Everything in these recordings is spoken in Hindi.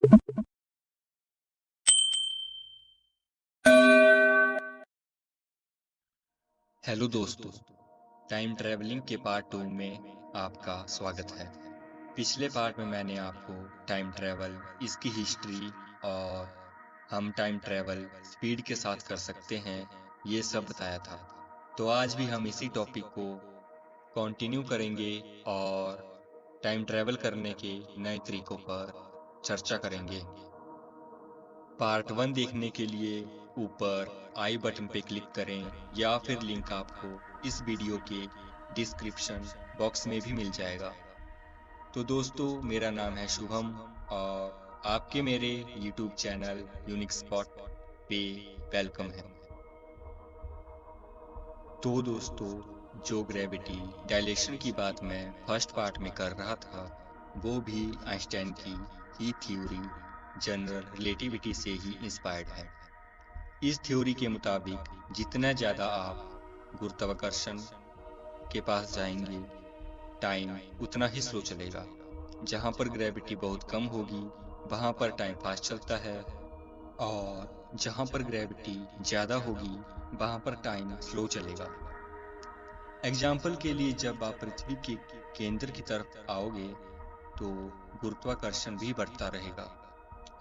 हेलो दोस्तों, टाइम ट्रैवलिंग के पार्ट 2 में आपका स्वागत है। पिछले पार्ट में मैंने आपको टाइम ट्रैवल, इसकी हिस्ट्री और हम टाइम ट्रैवल स्पीड के साथ कर सकते हैं, ये सब बताया था। तो आज भी हम इसी टॉपिक को कंटिन्यू करेंगे और टाइम ट्रैवल करने के नए तरीकों पर चर्चा करेंगे। पार्ट 1 देखने के लिए ऊपर आई बटन पे क्लिक करें या फिर लिंक आपको इस वीडियो के डिस्क्रिप्शन बॉक्स में भी मिल जाएगा। तो दोस्तों, मेरा नाम है शुभम और आपके मेरे यूट्यूब चैनल यूनिक स्पॉट पे वेलकम है। तो दोस्तों, जो ग्रेविटी डायलेशन की बात मैं फर्स्ट पार्ट में कर रहा था, वो भी आइंस्टाइन की थ्योरी जनरल रिलेटिविटी से ही इंस्पायर्ड है। इस थ्योरी के मुताबिक जितना ज़्यादा आप गुरुत्वाकर्षण के पास जाएंगे, टाइम उतना ही स्लो चलेगा। जहाँ पर ग्रेविटी बहुत कम होगी, वहाँ पर टाइम फास्ट चलता है, और जहाँ पर ग्रेविटी ज़्यादा होगी, वहाँ पर टाइम स्लो चलेगा। एग्जाम्पल के लिए, जब आप पृथ्वी के केंद्र की तरफ आओगे, तो गुरुत्वाकर्षण भी बढ़ता रहेगा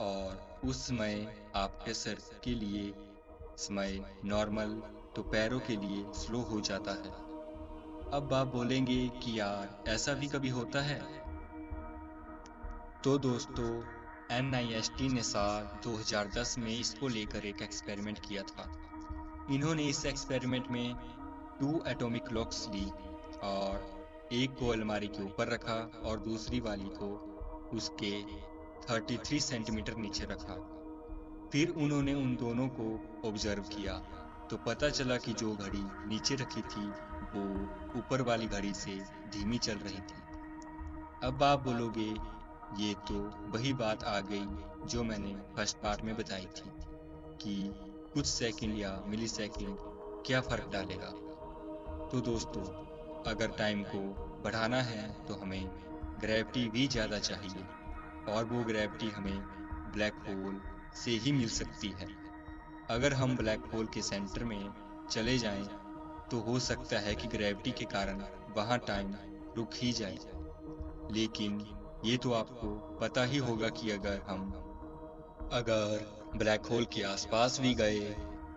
और उस समय आपके सर के लिए समय नॉर्मल, तो पैरों के लिए स्लो हो जाता है। अब आप बोलेंगे कि यार, ऐसा भी कभी होता है? तो दोस्तों, NIST ने साल 2010 में इसको लेकर एक एक्सपेरिमेंट किया था। इन्होंने इस एक्सपेरिमेंट में 2 एटॉमिक क्लॉक्स ली और एक को अलमारी के ऊपर रखा और दूसरी वाली को उसके 33 सेंटीमीटर नीचे रखा। फिर उन्होंने उन दोनों को ऑब्जर्व किया, तो पता चला कि जो घड़ी नीचे रखी थी, वो ऊपर वाली घड़ी से धीमी चल रही थी। अब आप बोलोगे, ये तो वही बात आ गई जो मैंने फर्स्ट पार्ट में बताई थी कि कुछ सेकंड या मिली सेकंड क्या फ़र्क डालेगा। तो दोस्तों, अगर टाइम को बढ़ाना है तो हमें ग्रेविटी भी ज़्यादा चाहिए, और वो ग्रेविटी हमें ब्लैक होल से ही मिल सकती है। अगर हम ब्लैक होल के सेंटर में चले जाएं, तो हो सकता है कि ग्रेविटी के कारण वहाँ टाइम रुक ही जाए। लेकिन ये तो आपको पता ही होगा कि अगर ब्लैक होल के आसपास भी गए,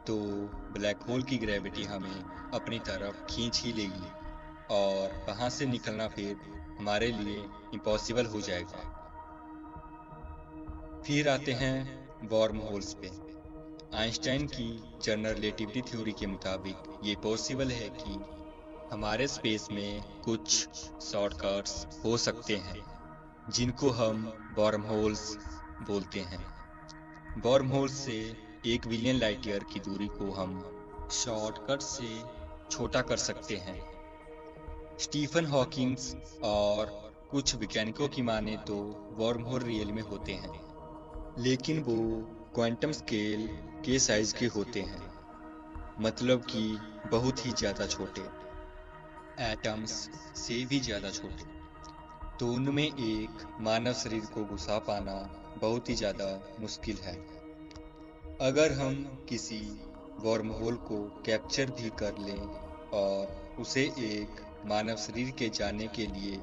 तो ब्लैक होल की ग्रेविटी हमें अपनी तरफ खींच ही लेगी और वहाँ से निकलना फिर हमारे लिए इम्पॉसिबल हो जाएगा। फिर आते हैं वार्म होल्स पे। आइंस्टाइन की जनरल रिलेटिविटी थ्योरी के मुताबिक ये पॉसिबल है कि हमारे स्पेस में कुछ शॉर्टकट्स हो सकते हैं, जिनको हम वार्म होल्स बोलते हैं। वार्म होल्स से 1 बिलियन लाइट ईयर की दूरी को हम शॉर्टकट से छोटा कर सकते हैं। स्टीफन हॉकिंग्स और कुछ वैज्ञानिकों की माने तो वार्म होल रियल में होते हैं, लेकिन वो क्वांटम स्केल के साइज के होते हैं, मतलब कि बहुत ही ज़्यादा छोटे, एटम्स से भी ज़्यादा छोटे। तो उनमें एक मानव शरीर को घुसा पाना बहुत ही ज़्यादा मुश्किल है। अगर हम किसी वर्म होल को कैप्चर भी कर लें और उसे एक मानव शरीर के जाने के लिए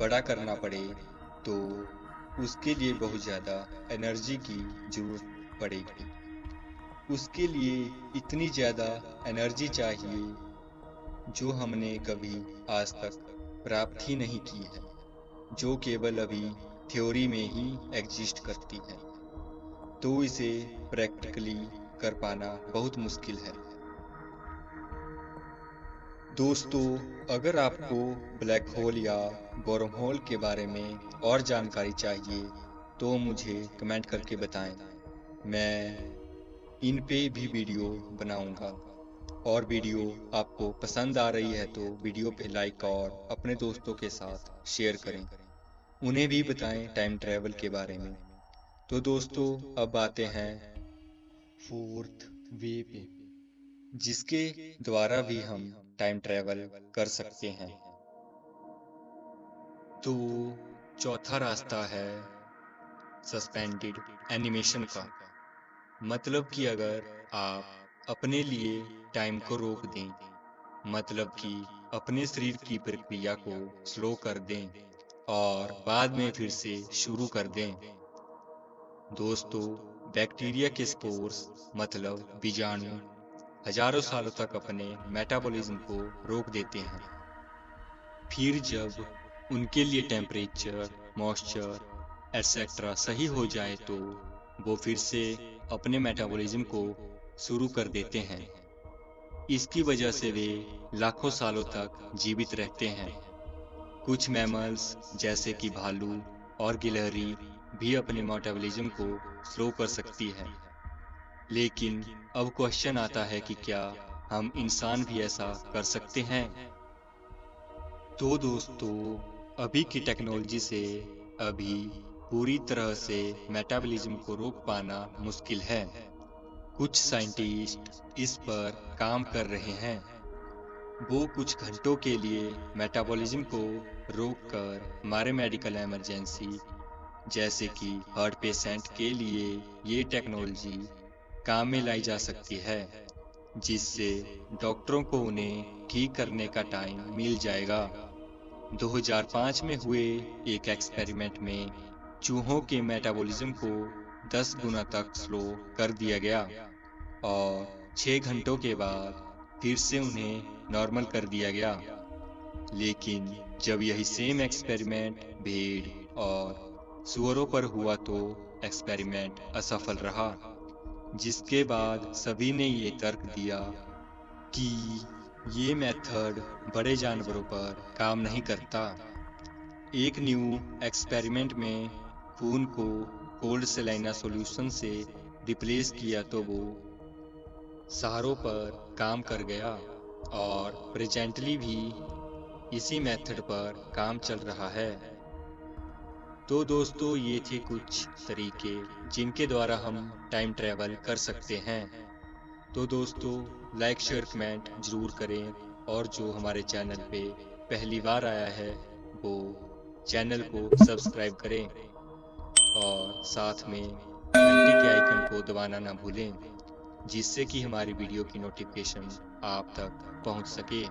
बड़ा करना पड़े, तो उसके लिए बहुत ज़्यादा एनर्जी की ज़रूरत पड़ेगी। उसके लिए इतनी ज़्यादा एनर्जी चाहिए जो हमने कभी आज तक प्राप्त ही नहीं की है, जो केवल अभी थ्योरी में ही एग्जिस्ट करती है। तो इसे प्रैक्टिकली कर पाना बहुत मुश्किल है। दोस्तों, अगर आपको ब्लैक होल या वर्म होल के बारे में और जानकारी चाहिए, तो मुझे कमेंट करके बताएं। मैं इन पे भी वीडियो बनाऊंगा। और वीडियो आपको पसंद आ रही है तो वीडियो पे लाइक और अपने दोस्तों के साथ शेयर करें। उन्हें भी बताएं टाइम ट्रैवल के बारे में। तो दोस्तों, अब आते हैं फोर्थ वे पे, जिसके द्वारा भी हम टाइम ट्रैवल कर सकते हैं। तो चौथा रास्ता है सस्पेंडेड एनिमेशन का। मतलब कि अगर आप अपने लिए टाइम को रोक दें, मतलब कि अपने शरीर की प्रक्रिया को स्लो कर दें और बाद में फिर से शुरू कर दें। दोस्तों, बैक्टीरिया के स्पोर्स मतलब बीजाणु हजारों सालों तक अपने मेटाबॉलिज्म को रोक देते हैं। फिर जब उनके लिए टेम्परेचर, मॉइस्चर एटसेट्रा सही हो जाए तो वो फिर से अपने मेटाबॉलिज्म को शुरू कर देते हैं। इसकी वजह से वे लाखों सालों तक जीवित रहते हैं। कुछ मैमल्स जैसे कि भालू और गिलहरी भी अपने मेटाबॉलिज्म को स्लो कर सकती है। लेकिन अब क्वेश्चन आता है कि क्या हम इंसान भी ऐसा कर सकते हैं? तो दोस्तों, अभी की टेक्नोलॉजी से अभी पूरी तरह से मेटाबॉलिज्म को रोक पाना मुश्किल है। कुछ साइंटिस्ट इस पर काम कर रहे हैं। वो कुछ घंटों के लिए मेटाबॉलिज्म को रोककर हमारे मेडिकल इमरजेंसी जैसे कि हार्ट पेशेंट के लिए ये टेक्नोलॉजी काम में लाई जा सकती है, जिससे डॉक्टरों को उन्हें ठीक करने का टाइम मिल जाएगा। 2005 में हुए एक एक्सपेरिमेंट में चूहों के मेटाबॉलिज्म को 10 गुना तक स्लो कर दिया गया और 6 घंटों के बाद फिर से उन्हें नॉर्मल कर दिया गया। लेकिन जब यही सेम एक्सपेरिमेंट भेड़ और सूअरों पर हुआ तो एक्सपेरिमेंट असफल रहा, जिसके बाद सभी ने ये तर्क दिया कि ये मेथड बड़े जानवरों पर काम नहीं करता। एक न्यू एक्सपेरिमेंट में खून को कोल्ड सलाइना सॉल्यूशन से रिप्लेस किया तो वो सहारों पर काम कर गया और प्रेजेंटली भी इसी मेथड पर काम चल रहा है। तो दोस्तों, ये थे कुछ तरीके जिनके द्वारा हम टाइम ट्रैवल कर सकते हैं। तो दोस्तों, लाइक शेयर कमेंट ज़रूर करें और जो हमारे चैनल पे पहली बार आया है वो चैनल को सब्सक्राइब करें और साथ में घंटी के आइकन को दबाना ना भूलें, जिससे कि हमारी वीडियो की नोटिफिकेशन आप तक पहुंच सके।